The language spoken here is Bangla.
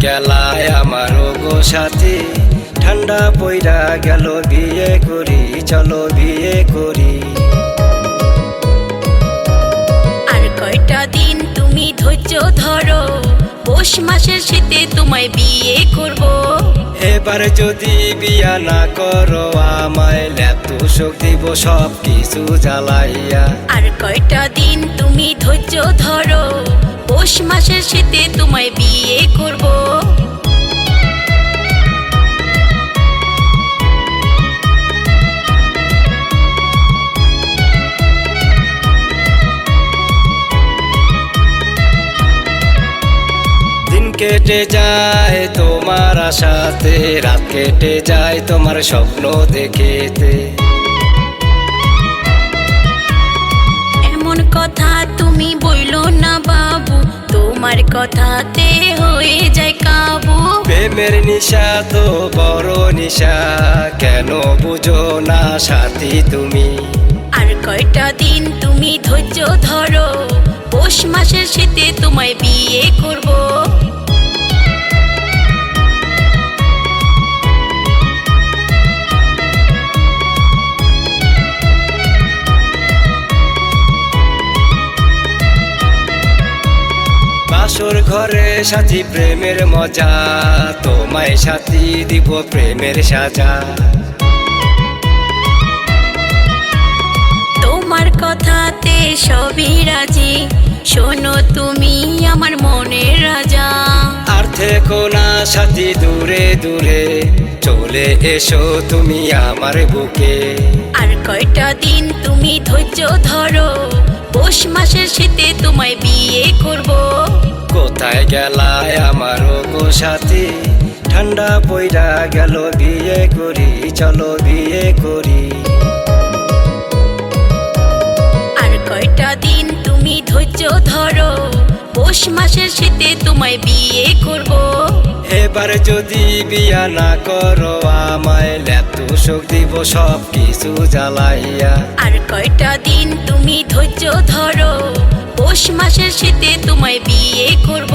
গেলায় আমারও গো সাথী, ঠান্ডা পইরা গেল বিয়ে করি, চলো বিয়ে করি। আর কয়টা দিন তুমি ধৈর্য ধরো, পৌষ মাসের শীতে তোমায় বিয়ে করব। এবার যদি বিয়া না করো আমায় লেপটু শোক দিব সব কিছু জ্বালাইয়া। আর কয়টা দিন তুমি ধৈর্য ধরো, পৌষ মাসের শীতে তোমায় বিয়ে করব। দিন কেটে যায় তোমার আশাতে, রাত কেটে যায় তোমার স্বপ্ন দেখেতে। এমন কথা তুমি বইলো না বাবু, তোমার কথাতে হয়ে যায় কাবু। প্রেমের নিশা তো বড় নিশা, কেন বুঝো না সাথী তুমি। আর কয়টা দিন তুমি ধৈর্য ধরো, পৌষ মাসের শীতে তোমায় বিয়ে করব। বাসর ঘরে সাথী প্রেমের মজা, তোমায় সাথী দিব প্রেমের সাজা। তোমার কথাতে সবই রাজি, শোনো তুমি আমার মনের রাজা। আর থেকো না সাথী দূরে দূরে, চলে এসো তুমি আমার বুকে। আর কয়টা দিন তুমি ধৈর্য ধরো, পৌষ মাসের শীতে তোমায় বিয়ে করব। কোথায় গেলায় আমারও গো সাথী, ঠান্ডা পইরা গেল বিয়ে করি, চলো বিয়ে করি। আর কয়টা দিন তুমি ধৈর্য ধরো, পৌষ মাসের শীতে তোমায় বিয়ে করব। এবার যদি বিয়া না করো আমায় লেপটু শোক দিব সব কিছু জ্বালাইয়া। আর কয়টা দিন তুমি ধৈর্য ধরো, পৌষ মাসের শীতে তোমায় বিয়ে করব।